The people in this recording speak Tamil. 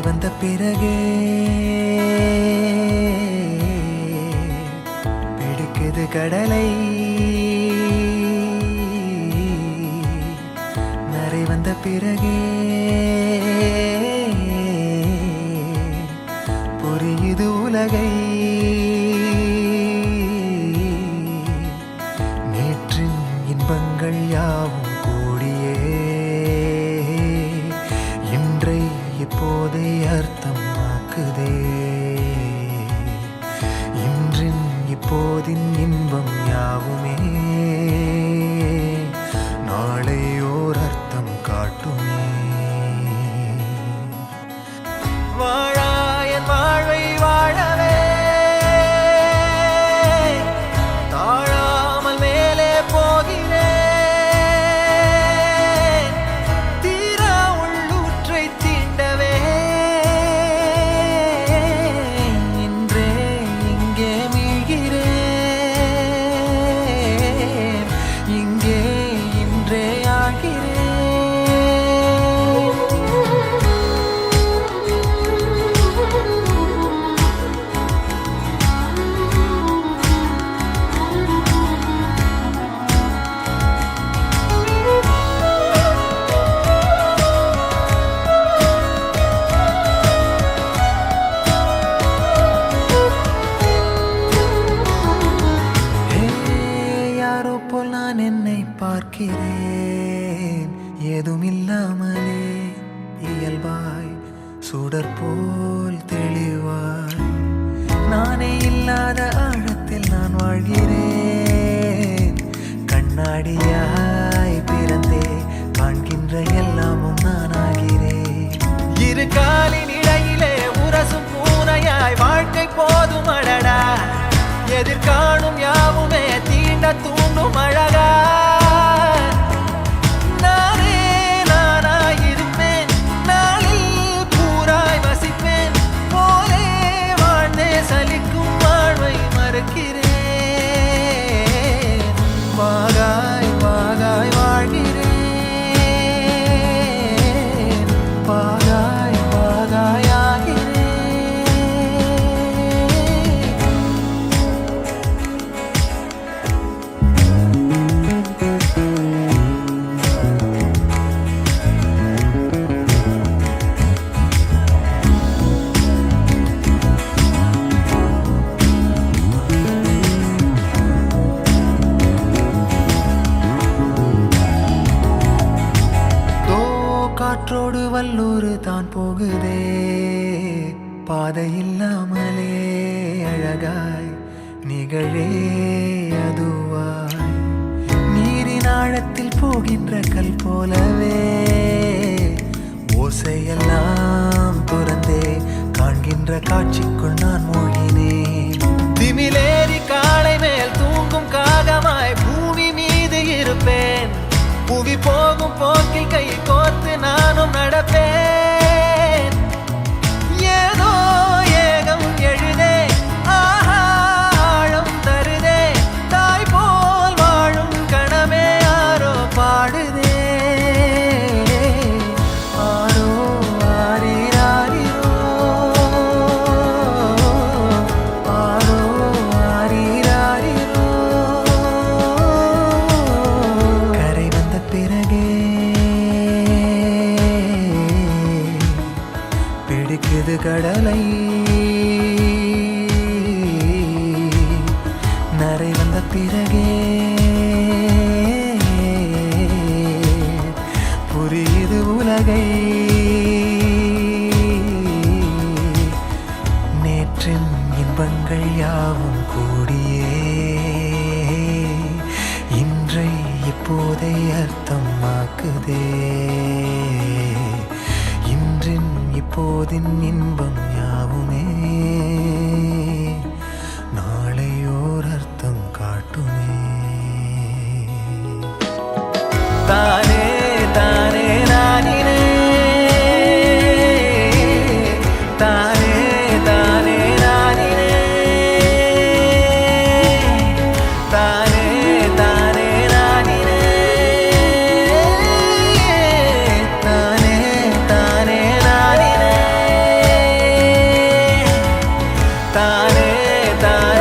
வந்த பிறகே பிடிக்குது கடலை. நரை வந்த பிறகே புரியுது உலகை. நேற்றின் இன்பங்கள் யாவும் கூடியே இன்றை இப்போதை அர்த்தமாக்குதே. இன்றின் இப்போதின் இன்பம் யாவுமே நாளை ஓர் அர்த்தம் காட்டுமே. வாழாயன் வாழ்வை வாழவே தாழாமல் மேலே போகிறேன். தீரா உள்ளூற்றை தீண்டவே இன்றே இங்கே மீழ்கிறேன். இங்கே இன்றே ஆகிறேன். யாரோ போல் நான் என்னை பார்க்கிறேன். ஏதுமில்லாமலே இயல்பாய் சுடர் போல் தெளிவாய் நானே இல்லாத ஆழத்தில் நான் வாழ்கிறேன். கண்ணாடியாய் பிறந்தே காண்கின்ற எல்லாமும் நான் ஆகிறேன். இரு காலின் இடையிலே உரசும் பூனையாய் வாழ்க்கை போதும் அடடா. எதிர்காணும் யாவுமே தீண்ட தூண்டும் அழகா. நானே நானாயிருப்பேன். நாளில் பூராய் வசிப்பேன். போலே வாழ்ந்தே சலிக்கும் வாழ்வை மறுக்கிறேன். வாகாய் வாகாய் வாழ்கிறேன். வாகாய் வாகாய் ஆகிறேன். காற்றோடு வல்லூர் தான் போகுதே. பாதை இல்லாமலே அழகாய் நிகழே அதுவாய். நீரின் ஆழத்தில் போகின்ற கல் போலவே ஓசையெல்லாம் துறந்தே காண்கின்ற காட்சிக்குள் நான் மூழ்கினேன். திமிலேறி காலை மேல் தூங்கும் காகமாய் பூமி மீது இருப்பேன். புவி போகும் போக்கில் கை கோர்த்து நானும் நடப்பேன். ஏதோ ஏகம் எழுதே ஆஹா ஆழம் தருதே. தாய் போல் வாழும் கணமே ஆரோ பாடுதே. ஆரோ ஆரீராரீரோ ஆரோ ஆரீராரீரோ. கரை வந்த பிறகே பிடிக்குது கடலை. நரை வந்த பிறகே புரியுது உலகை. நேற்றின் இன்பங்கள் யாவும் கூடியே இன்றை இப்போதை அர்த்தமாக்குதே. இன்றின் இப்போதின் இன்பம் யாவுமே நாளை ஓர் அர்த்தம் காட்டுமே. தானே தானே நானினே தானே தானே நானினே தானே தானே நானினே தானே தானே நானினே. தானே